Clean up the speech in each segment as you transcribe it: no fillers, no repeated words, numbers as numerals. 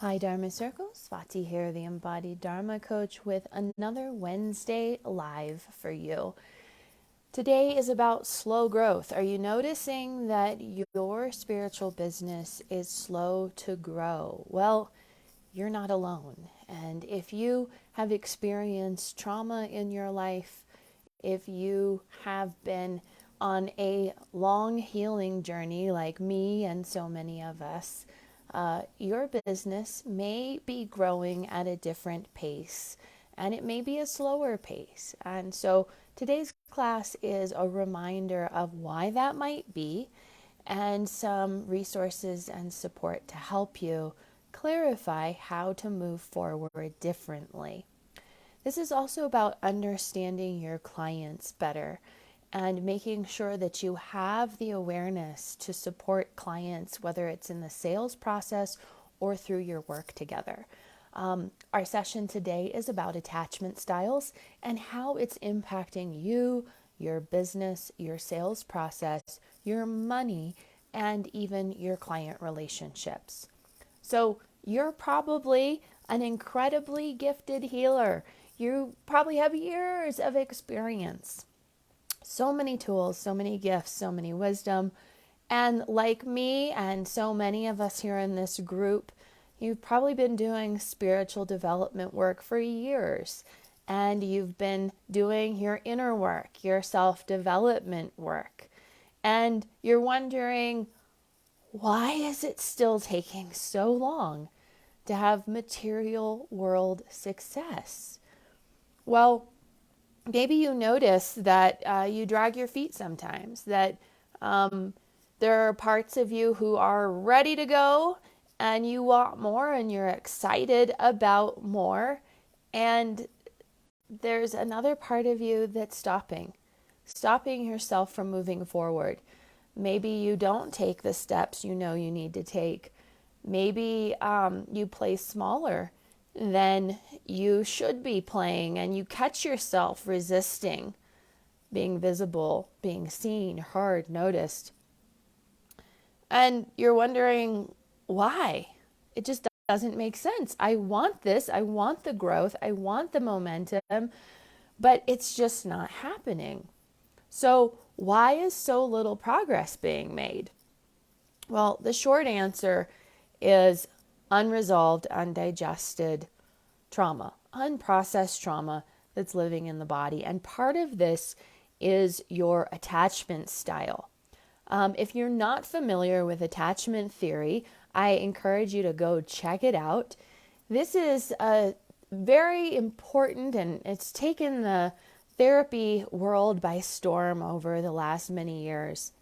Hi, Dharma Circle. Swati here, the Embodied Dharma Coach, with another Wednesday live for you. Today is about slow growth. Are you noticing that your spiritual business is slow to grow? Well, you're not alone. And if you have experienced trauma in your life, if you have been on a long healing journey like me and so many of us, your business may be growing at a different pace and it may be a slower pace. And so today's class is a reminder of why that might be and some resources and support to help you clarify how to move forward differently. This is also about understanding your clients better and making sure that you have the awareness to support clients, whether it's in the sales process or through your work together. Our session today is about attachment styles and how it's impacting you, your business, your sales process, your money, and even your client relationships. So you're probably an incredibly gifted healer. You probably have years of experience, so many tools, so many gifts, so many wisdom. And like me and so many of us here in this group, you've probably been doing spiritual development work for years. And you've been doing your inner work, your self-development work. And you're wondering, why is it still taking so long to have material world success? Well, maybe you notice that you drag your feet sometimes, that there are parts of you who are ready to go and you want more and you're excited about more. And there's another part of you that's stopping yourself from moving forward. Maybe you don't take the steps you know you need to take. Maybe you play smaller than you should be playing, and you catch yourself resisting being visible, being seen, heard, noticed. And you're wondering why. It just doesn't make sense. I want this. I want the growth. I want the momentum, but it's just not happening. So, why is so little progress being made? Well, the short answer is unresolved, undigested trauma, unprocessed trauma that's living in the body. And part of this is your attachment style. If you're not familiar with attachment theory, I encourage you to go check it out. This is a very important, and it's taken the therapy world by storm over the last many years.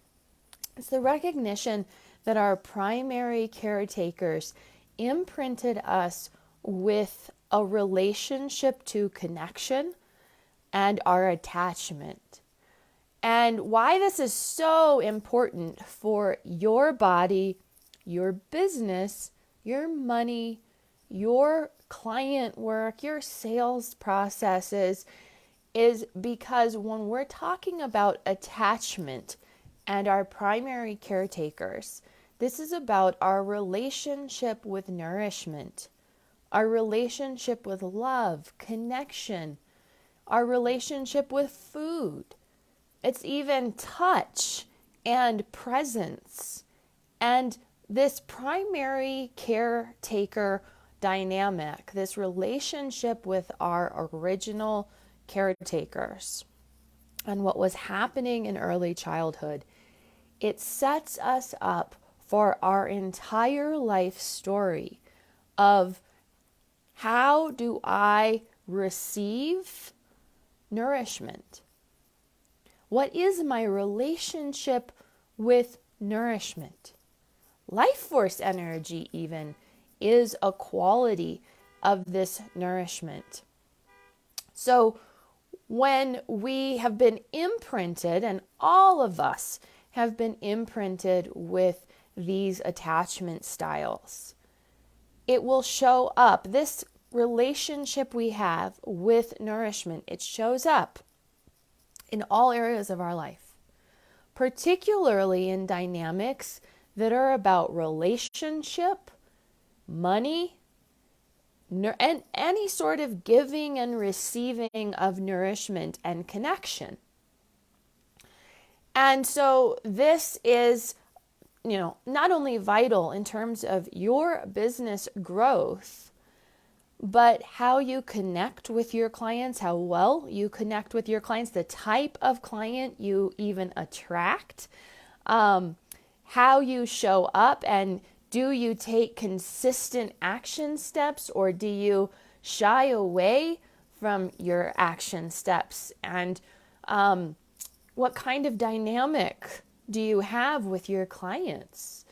It's the recognition that our primary caretakers imprinted us with a relationship to connection and our attachment. And why this is so important for your body, your business, your money, your client work, your sales processes, is because when we're talking about attachment and our primary caretakers, this is about our relationship with nourishment, our relationship with love, connection, our relationship with food. It's even touch and presence. And this primary caretaker dynamic, this relationship with our original caretakers and what was happening in early childhood, it sets us up for our entire life story of how do I receive nourishment? What is my relationship with nourishment? Life force energy, even, is a quality of this nourishment. So, when we have been imprinted, and all of us have been imprinted with these attachment styles, it will show up. This relationship we have with nourishment, it shows up in all areas of our life, particularly in dynamics that are about relationship, money, and any sort of giving and receiving of nourishment and connection. And so this is, not only vital in terms of your business growth, but how you connect with your clients, how well you connect with your clients, the type of client you even attract, how you show up, and do you take consistent action steps, or do you shy away from your action steps? And what kind of dynamic do you have with your clients?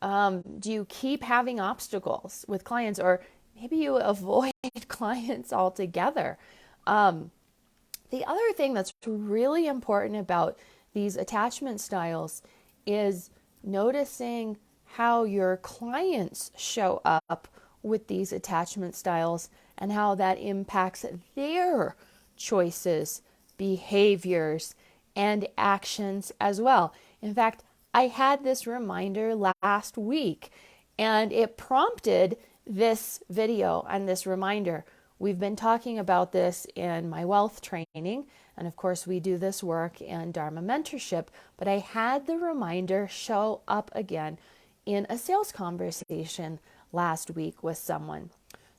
Do you keep having obstacles with clients, or maybe you avoid clients altogether? The other thing that's really important about these attachment styles is noticing how your clients show up with these attachment styles and how that impacts their choices, behaviors, and actions as well. In fact, I had this reminder last week and it prompted this video and this reminder. We've been talking about this in my wealth training, and of course we do this work in Dharma mentorship, but I had the reminder show up again in a sales conversation last week with someone.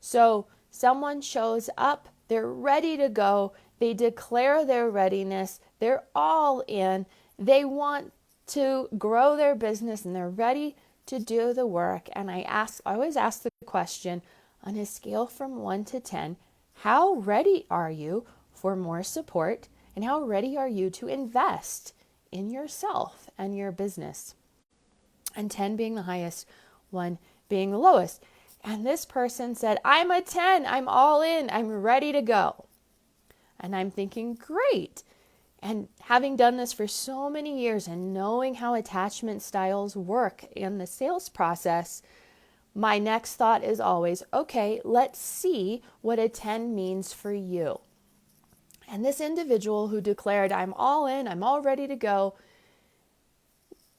So someone shows up, they're ready to go, they declare their readiness, they're all in, they want to grow their business and they're ready to do the work. And I always ask the question, on a scale from 1 to 10, how ready are you for more support, and how ready are you to invest in yourself and your business? And 10 being the highest, 1 being the lowest. And this person said, I'm a 10, I'm all in, I'm ready to go. And I'm thinking, great. And having done this for so many years and knowing how attachment styles work in the sales process, my next thought is always, okay, let's see what a 10 means for you. And this individual who declared, I'm all in, I'm all ready to go,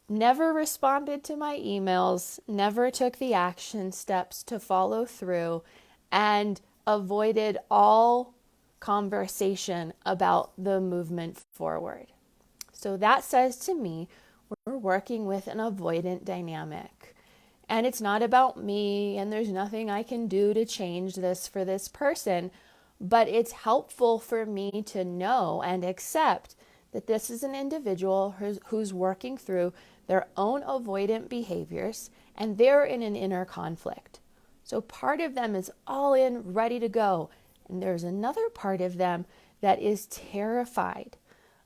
never responded to my emails, never took the action steps to follow through, and avoided all conversation about the movement forward. So that says to me, we're working with an avoidant dynamic. And it's not about me, and there's nothing I can do to change this for this person, but it's helpful for me to know and accept that this is an individual who's working through their own avoidant behaviors, and they're in an inner conflict. So part of them is all in, ready to go, and there's another part of them that is terrified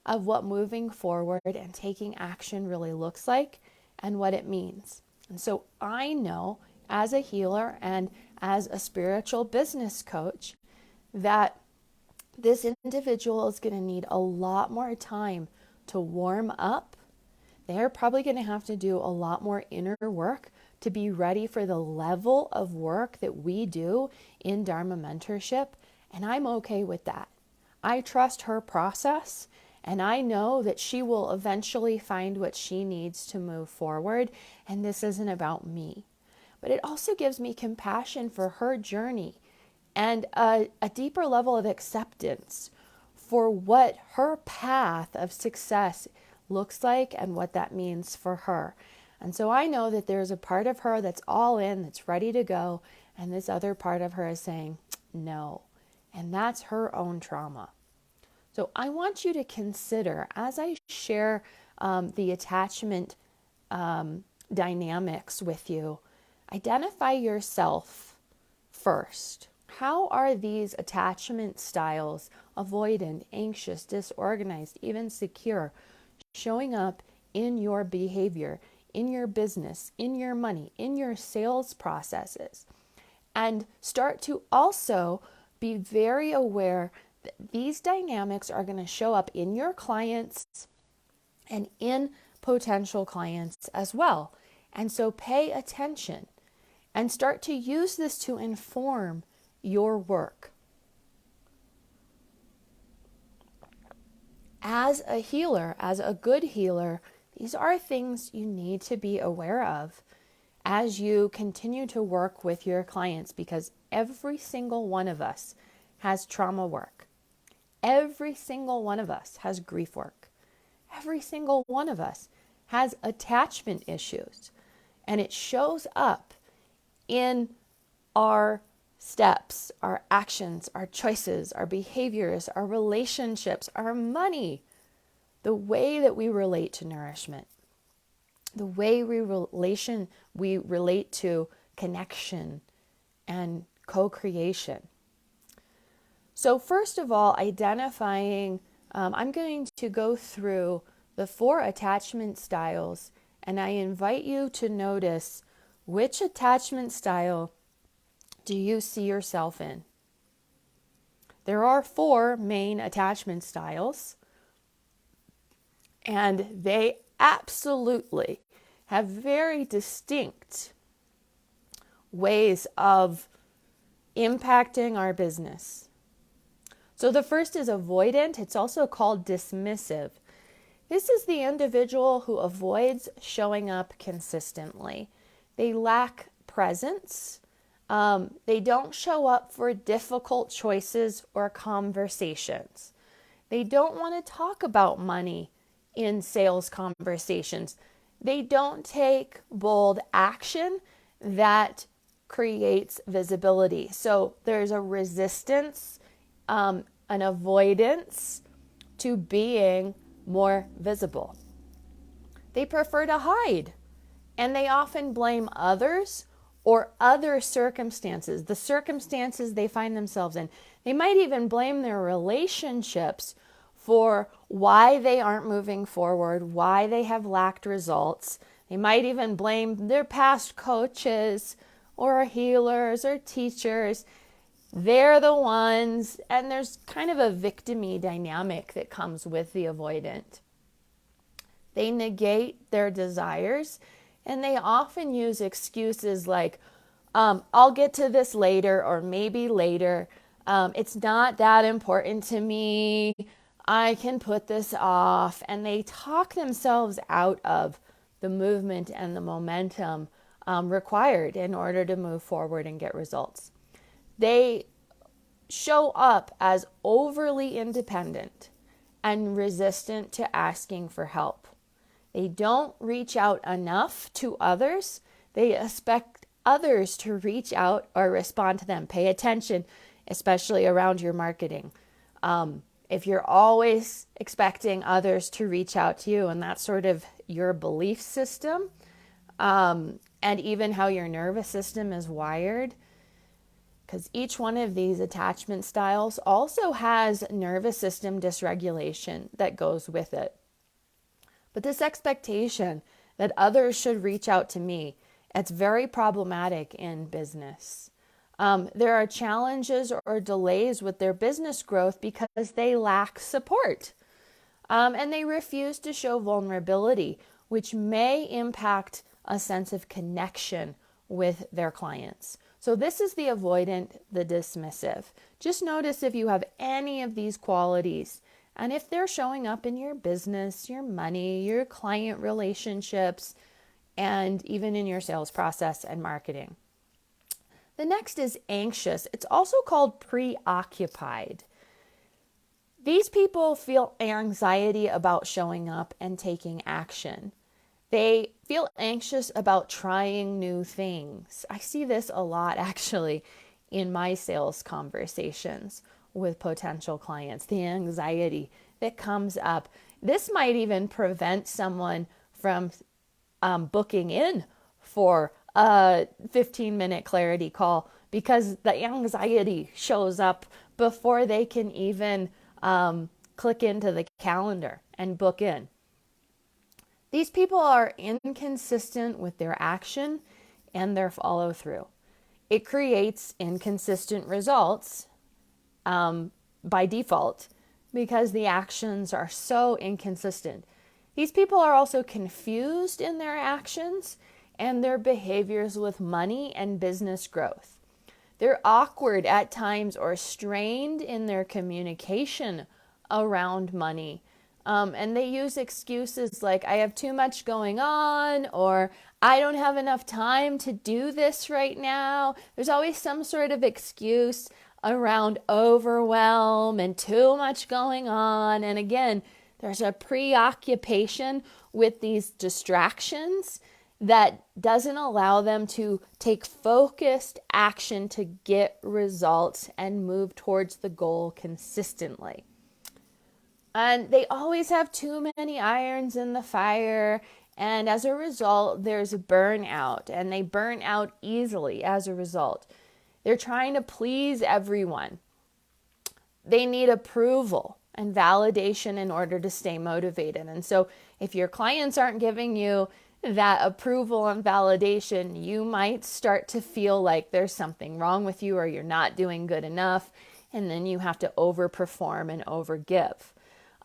of what moving forward and taking action really looks like and what it means. And so I know as a healer and as a spiritual business coach that this individual is going to need a lot more time to warm up. They're probably going to have to do a lot more inner work to be ready for the level of work that we do in Dharma mentorship. And I'm okay with that. I trust her process, and I know that she will eventually find what she needs to move forward. And this isn't about me. But it also gives me compassion for her journey and a deeper level of acceptance for what her path of success looks like and what that means for her. And so I know that there's a part of her that's all in, that's ready to go, and this other part of her is saying no. And that's her own trauma. So I want you to consider, as I share the attachment dynamics with you, identify yourself first. How are these attachment styles, avoidant, anxious, disorganized, even secure, showing up in your behavior, in your business, in your money, in your sales processes? And start to also be very aware that these dynamics are going to show up in your clients and in potential clients as well. And so pay attention and start to use this to inform your work. As a healer, as a good healer, these are things you need to be aware of. as you continue to work with your clients, because every single one of us has trauma work. Every single one of us has grief work. Every single one of us has attachment issues. And it shows up in our steps, our actions, our choices, our behaviors, our relationships, our money, the way that we relate to nourishment, the way we relate to connection and co-creation. So first of all, identifying, I'm going to go through the 4 attachment styles, and I invite you to notice which attachment style do you see yourself in. There are 4 main attachment styles, and they absolutely have very distinct ways of impacting our business. So the first is avoidant. It's also called dismissive. This is the individual who avoids showing up consistently. They lack presence. They don't show up for difficult choices or conversations. They don't want to talk about money in sales conversations. They don't take bold action that creates visibility. So there's a resistance, an avoidance to being more visible. They prefer to hide, and they often blame others or other circumstances, the circumstances they find themselves in. They might even blame their relationships for why they aren't moving forward, why they have lacked results. They might even blame their past coaches or healers or teachers. They're the ones, and there's kind of a victim-y dynamic that comes with the avoidant. They negate their desires, and they often use excuses like, I'll get to this later, or maybe later. It's not that important to me. I can put this off. And they talk themselves out of the movement and the momentum required in order to move forward and get results. They show up as overly independent and resistant to asking for help. They don't reach out enough to others. They expect others to reach out or respond to them. Pay attention, especially around your marketing. If you're always expecting others to reach out to you, and that's sort of your belief system, and even how your nervous system is wired, because each one of these attachment styles also has nervous system dysregulation that goes with it. But this expectation that others should reach out to me, it's very problematic in business. There are challenges or delays with their business growth because they lack support. And they refuse to show vulnerability, which may impact a sense of connection with their clients. So this is the avoidant, the dismissive. Just notice if you have any of these qualities, and if they're showing up in your business, your money, your client relationships, and even in your sales process and marketing. The next is anxious. It's also called preoccupied. These people feel anxiety about showing up and taking action. They feel anxious about trying new things. I see this a lot actually in my sales conversations with potential clients, the anxiety that comes up. This might even prevent someone from booking in for a 15-minute clarity call because the anxiety shows up before they can even click into the calendar and book in. These people are inconsistent with their action and their follow through. It creates inconsistent results by default because the actions are so inconsistent. These people are also confused in their actions and their behaviors with money and business growth. They're awkward at times or strained in their communication around money. And they use excuses like, I have too much going on, or I don't have enough time to do this right now. There's always some sort of excuse around overwhelm and too much going on. And again, there's a preoccupation with these distractions that doesn't allow them to take focused action to get results and move towards the goal consistently. And they always have too many irons in the fire. And as a result, there's burnout, and they burn out easily as a result. They're trying to please everyone. They need approval and validation in order to stay motivated. And so if your clients aren't giving you that approval and validation, you might start to feel like there's something wrong with you or you're not doing good enough. And then you have to overperform and overgive.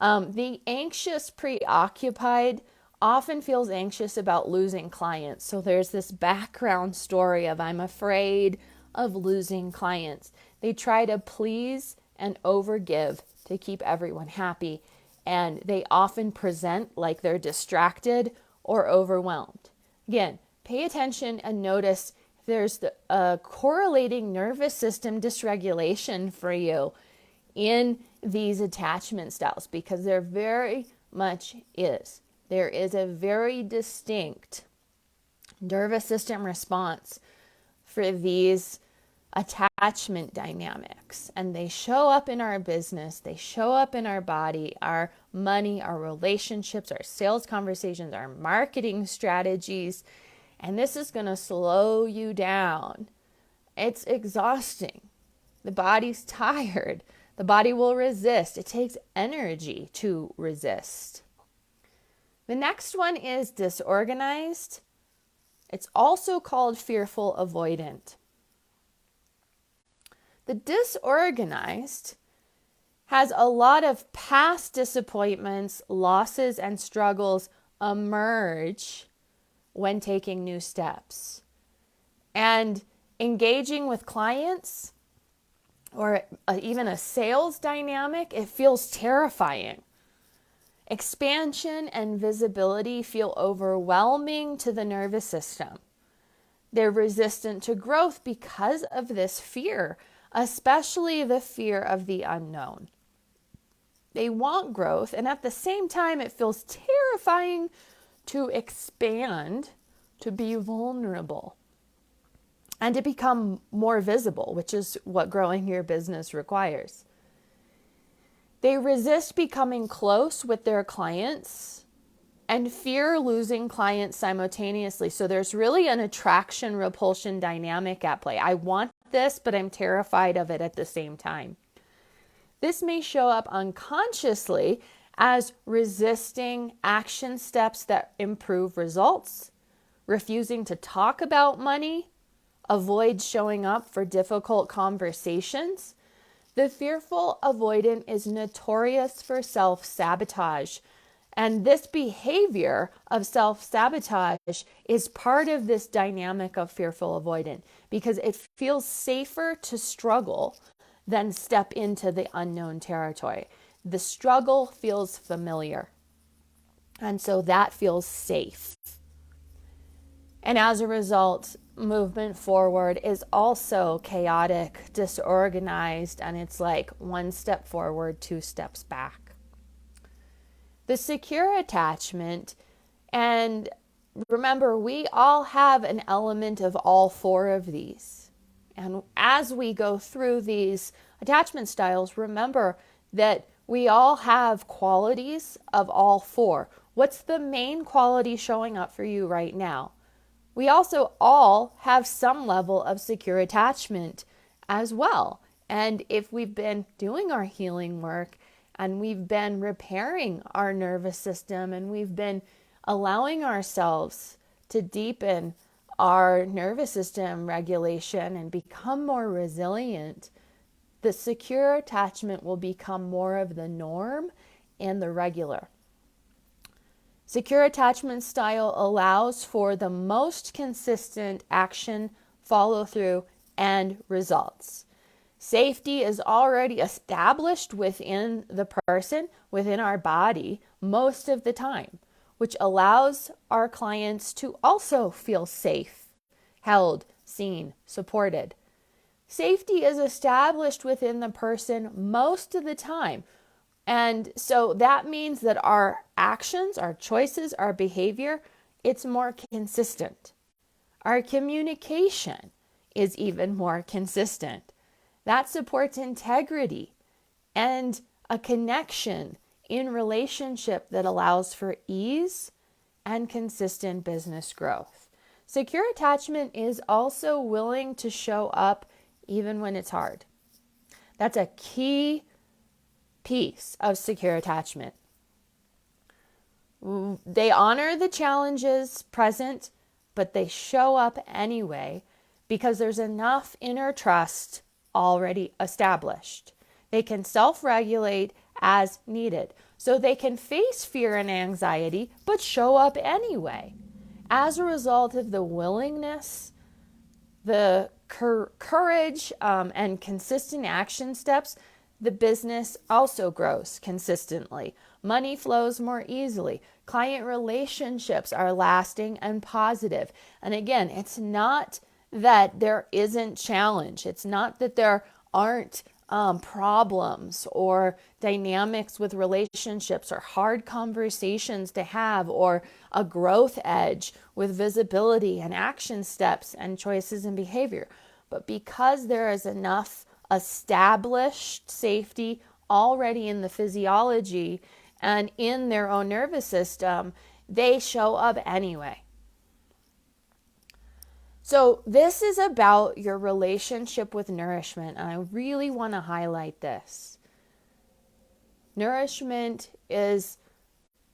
The anxious, preoccupied often feels anxious about losing clients. So there's this background story of I'm afraid of losing clients. They try to please and overgive to keep everyone happy. And they often present like they're distracted or overwhelmed. Again, pay attention and notice if there's a correlating nervous system dysregulation for you in these attachment styles, because there very much is. There is a very distinct nervous system response for these attachment dynamics. And they show up in our business, they show up in our body, our money, our relationships, our sales conversations, our marketing strategies. And this is going to slow you down. It's exhausting. The body's tired. The body will resist. It takes energy to resist. The next one is disorganized. It's also called fearful avoidant. The disorganized has a lot of past disappointments, losses, and struggles emerge when taking new steps. And engaging with clients or even a sales dynamic, it feels terrifying. Expansion and visibility feel overwhelming to the nervous system. They're resistant to growth because of this fear, especially the fear of the unknown. They want growth, and at the same time, it feels terrifying to expand, to be vulnerable, and to become more visible, which is what growing your business requires. They resist becoming close with their clients and fear losing clients simultaneously. So there's really an attraction-repulsion dynamic at play. I want this, but I'm terrified of it at the same time. This may show up unconsciously as resisting action steps that improve results, refusing to talk about money, avoid showing up for difficult conversations. The fearful avoidant is notorious for self-sabotage. And this behavior of self-sabotage is part of this dynamic of fearful avoidant because it feels safer to struggle than step into the unknown territory. The struggle feels familiar. And so that feels safe. And as a result, movement forward is also chaotic, disorganized, and it's like one step forward, two steps back. The secure attachment, and remember, we all have an element of all four of these. And as we go through these attachment styles, remember that we all have qualities of all four. What's the main quality showing up for you right now? We also all have some level of secure attachment as well. And if we've been doing our healing work and we've been repairing our nervous system and we've been allowing ourselves to deepen our nervous system regulation and become more resilient, the secure attachment will become more of the norm and the regular. Secure attachment style allows for the most consistent action, follow through, and results. Safety is already established within the person, within our body, most of the time. which allows our clients to also feel safe, held, seen, supported. Safety is established within the person most of the time. And so that means that our actions, our choices, our behavior, it's more consistent. Our communication is even more consistent. That supports integrity and a connection in relationship that allows for ease and consistent business growth. Secure attachment is also willing to show up even when it's hard. That's a key piece of secure attachment. They honor the challenges present, but they show up anyway because there's enough inner trust already established. They can self-regulate as needed. So they can face fear and anxiety, but show up anyway. As a result of the willingness, the courage, and consistent action steps, the business also grows consistently. Money flows more easily. Client relationships are lasting and positive. And again, it's not that there isn't challenge. It's not that there aren't problems or dynamics with relationships or hard conversations to have or a growth edge with visibility and action steps and choices and behavior. But because there is enough established safety already in the physiology and in their own nervous system, they show up anyway. So this is about your relationship with nourishment, and I really want to highlight this. Nourishment is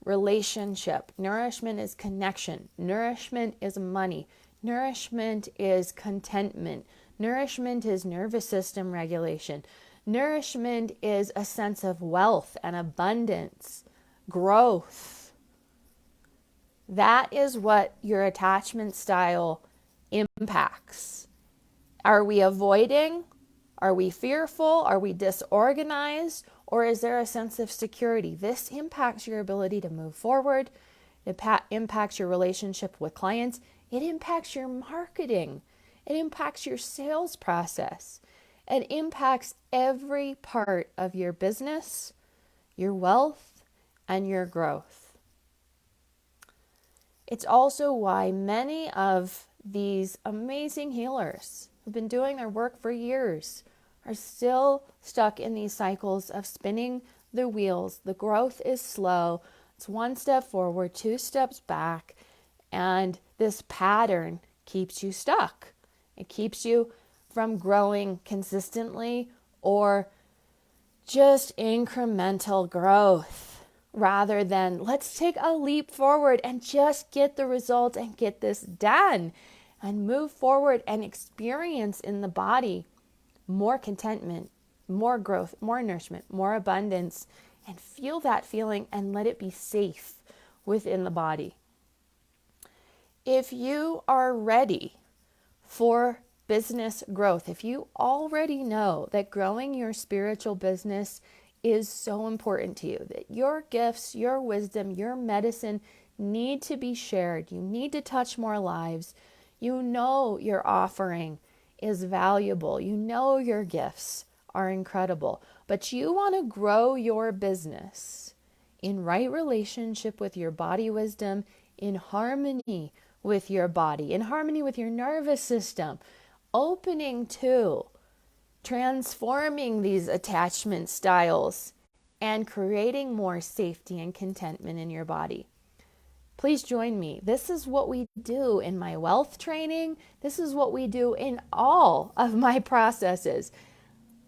relationship. Nourishment is connection. Nourishment is money. Nourishment is contentment. Nourishment is nervous system regulation. Nourishment is a sense of wealth and abundance, growth. That is what your attachment style impacts. Are we avoiding? Are we fearful? Are we disorganized? Or is there a sense of security? This impacts your ability to move forward. It impacts your relationship with clients. It impacts your marketing. It impacts your sales process. It impacts every part of your business, your wealth, and your growth. It's also why many of these amazing healers who've been doing their work for years are still stuck in these cycles of spinning the wheels. The growth is slow. It's one step forward, two steps back, and this pattern keeps you stuck. It keeps you from growing consistently or just incremental growth rather than let's take a leap forward and just get the result and get this done and move forward and experience in the body more contentment, more growth, more nourishment, more abundance, and feel that feeling and let it be safe within the body. If you are ready for business growth, if you already know that growing your spiritual business is so important to you, that your gifts, your wisdom, your medicine need to be shared, you need to touch more lives, you know your offering is valuable, you know your gifts are incredible, but you want to grow your business in right relationship with your body wisdom, in harmony with your body, in harmony with your nervous system, opening to transforming these attachment styles and creating more safety and contentment in your body. Please join me. This is what we do in my wealth training. This is what we do in all of my processes,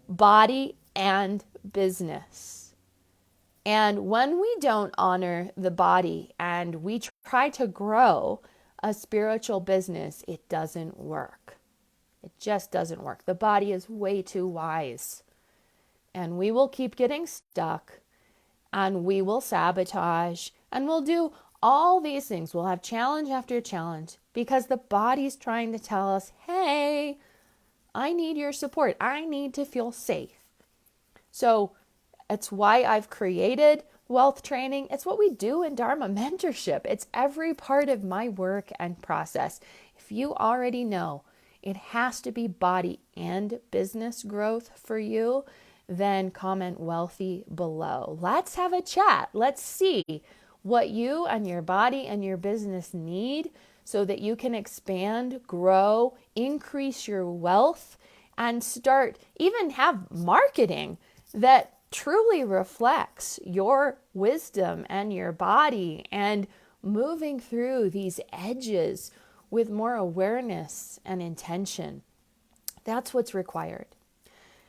body and business. And when we don't honor the body and we try to grow a spiritual business, it doesn't work. It just doesn't work. The body is way too wise. And we will keep getting stuck and we will sabotage and we'll do all these things. We'll have challenge after challenge because the body's trying to tell us, hey, I need your support. I need to feel safe. So it's why I've created wealth training. It's what we do in Dharma mentorship. It's every part of my work and process. If you already know it has to be body and business growth for you, then comment wealthy below. Let's have a chat. Let's see what you and your body and your business need so that you can expand, grow, increase your wealth, and start, even have marketing that truly reflects your wisdom and your body, and moving through these edges with more awareness and intention. That's what's required.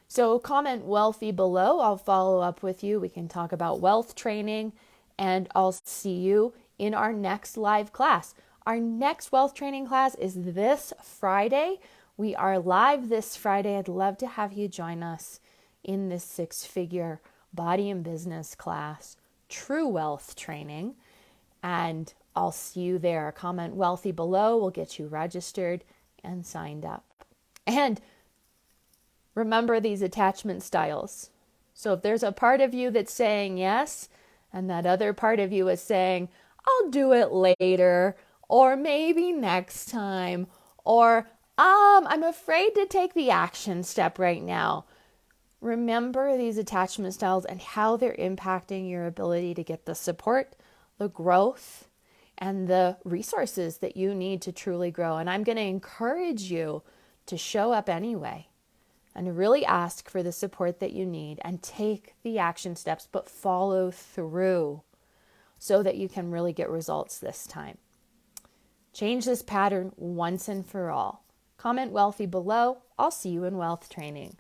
So comment wealthy below. I'll follow up with you. We can talk about wealth training, and I'll see you in our next live class. Our next wealth training class is this Friday. We are live this Friday. I'd love to have you join us in this 6-figure body and business class, true wealth training. And I'll see you there. Comment wealthy below. We'll get you registered and signed up. And remember these attachment styles. So if there's a part of you that's saying yes, and that other part of you is saying, I'll do it later, or maybe next time, or I'm afraid to take the action step right now. Remember these attachment styles and how they're impacting your ability to get the support, the growth, and the resources that you need to truly grow. And I'm going to encourage you to show up anyway and really ask for the support that you need and take the action steps, but follow through so that you can really get results this time. Change this pattern once and for all. Comment wealthy below. I'll see you in wealth training.